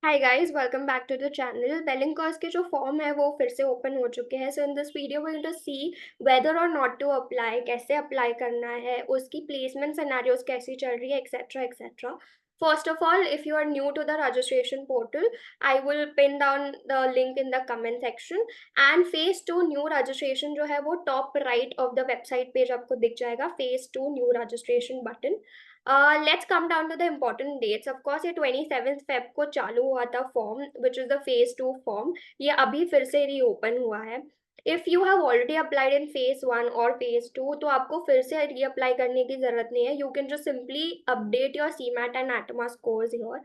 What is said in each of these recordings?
Hi guys, welcome back to the channel. बेलिंग course के जो फॉर्म है वो फिर से ओपन हो चुके हैं। So in this video we going to see whether और नॉट टू अप्लाई, कैसे अप्लाई करना है, उसकी प्लेसमेंट सिनेरियोज कैसी चल रही है, etcetera etcetera. First of all, if you are new to the registration portal, I will pin down the link in the comment section. And phase two new registration जो है वो top right of the website page आपको दिख जाएगा, phase two new registration button. Let's come down to the important dates. Of course, ये 27 Feb को चालू हुआ था form, which is the phase two form. ये अभी फिर से रीओपन हुआ है। If you have already applied in phase one और फेज टू, तो आपको फिर से रीअप्लाई करने की जरूरत नहीं है। You can just simply update your CMAT and ATMA scores your.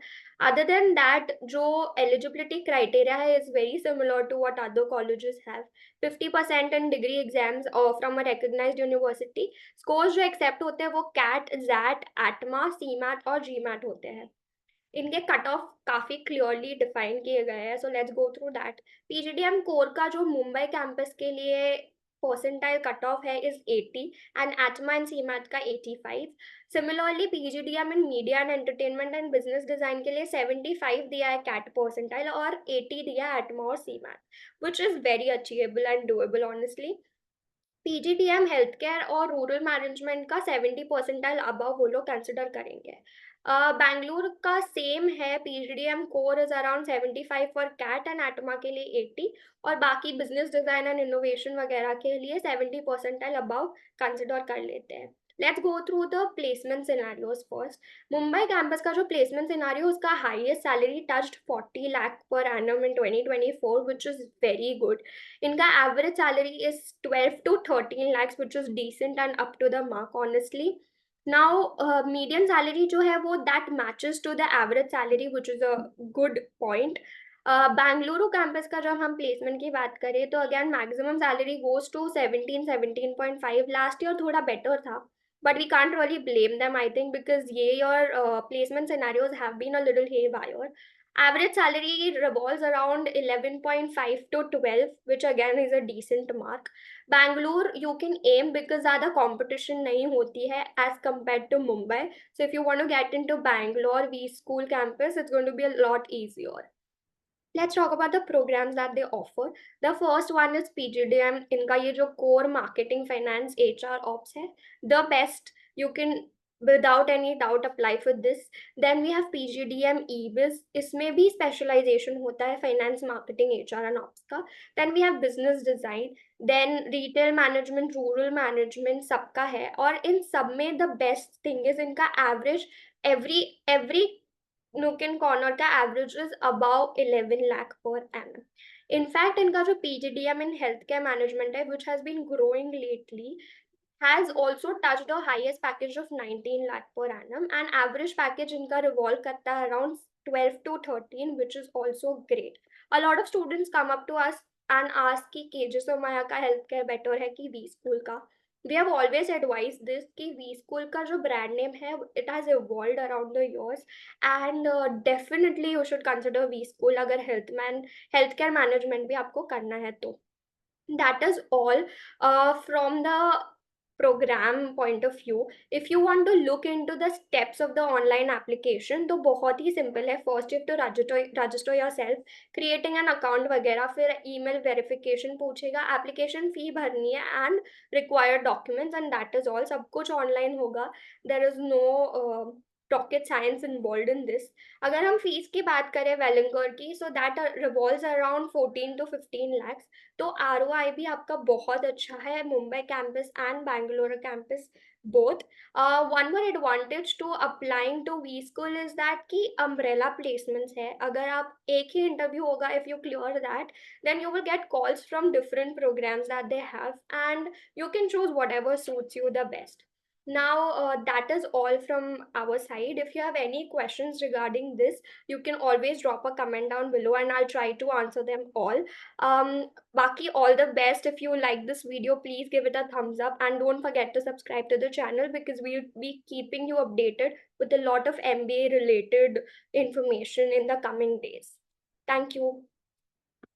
Other than that, जो एलिजिबिलिटी क्राइटेरिया है is very similar to what other colleges have. 50% in degree exams from a recognised university. Scores जो accept होते हैं वो CAT, XAT, ATMA, CMAT और GMAT होते हैं। इनके कट ऑफ काफी क्लियरली डिफाइन किए गए हैं। So let's go through that. PGDM core का जो मुंबई कैंपस के लिए परसेंटाइल कट ऑफ है इज 80 एंड एटमा एंड सीमैट का 85। Similarly PGDM in media and entertainment and business design के लिए 75 दिया है कैट परसेंटाइल और 80 दिया है एटमा और CMAT, which is very achievable and doable honestly. PGDM health care और रूरल मैनेजमेंट का 70 परसेंटाइल अबव वो लोग कंसिडर करेंगे। बैंगलोर का सेम है। PGDM core is around 75 for CAT and ATMA के लिए 80, और बाकी बिजनेस डिजाइन एंड इनोवेशन वगैरह के लिए 70 परसेंटाइल अबव कंसिडर कर लेते हैं। Let's go through the placement scenarios first. Mumbai campus का जो प्लेसमेंट सिनारियो, उसका highest salary touched 40 lakh per annum in 2024, which is very good. इनका average salary is 12 to 13 lakhs, which is decent and up to the mark honestly. Now median salary जो है वो that matches to the average salary, which is a good point. Bengaluru campus का जब हम placement की बात करें तो again maximum salary goes to 17-17.5। Last year थोड़ा बेटर था, but we can't really blame them, I think, because ये your placement scenarios have been a little haywire. Average salary revolves around 11.5 to 12, which again is a decent mark. Bangalore you can aim because ज़्यादा competition नहीं होती है as compared to Mumbai. So if you want to get into Bangalore V School campus, it's going to be a lot easier. Let's talk about the programs that they offer. The first one is PGDM. इनका ये जो core marketing, finance, HR, ops है, the best. You can without any doubt apply for this. Then we have PGDM EBIS. इसमें भी specialization होता है finance, marketing, HR and ops का. Then we have business design. Then retail management, rural management सबका है, और इन सब में the best thing is इनका average every nook and corner का average is about 11 lakh per annum. In fact इनका जो PGDM in health care management है, which has been growing lately, has also touched the highest package of 19 lakh per annum, and average package इनका revolve करता है around 12 to 13, which is also great. A lot of students come up to us and ask कि KJ Somaiya का health care better है कि V school का। We have always advised this कि V school का जो ब्रांड नेम है it has evolved around the years, and definitely you should consider V school अगर हेल्थ केयर मैनेजमेंट भी आपको करना है तो। That is all from the program point of view. If you want to look into the steps of the online application, तो बहुत ही simple है. First you have to register yourself, creating an account वगैरह, फिर email verification पूछेगा, application fee भरनी है and required documents, and that is all. सब कुछ online होगा. There is no rocket science involved in this. अगर हम फीस की बात करें वेलिंगर की, so that revolves around 14 to 15 lakhs. तो आरओआई भी आपका बहुत अच्छा है, Mumbai campus and Bangalore campus both. One more advantage to applying to we school is that कि अम्ब्रेला प्लेसमेंट्स है। अगर आप एक ही इंटरव्यू होगा, if you clear that, then you will get calls from different programmes that they have, and you can choose whatever suits you the best. Now that is all from our side. If you have any questions regarding this, you can always drop a comment down below and I'll try to answer them all. Baki, all the best. If you like this video, please give it a thumbs up and don't forget to subscribe to the channel, because we'll be keeping you updated with a lot of MBA related information in the coming days. Thank you.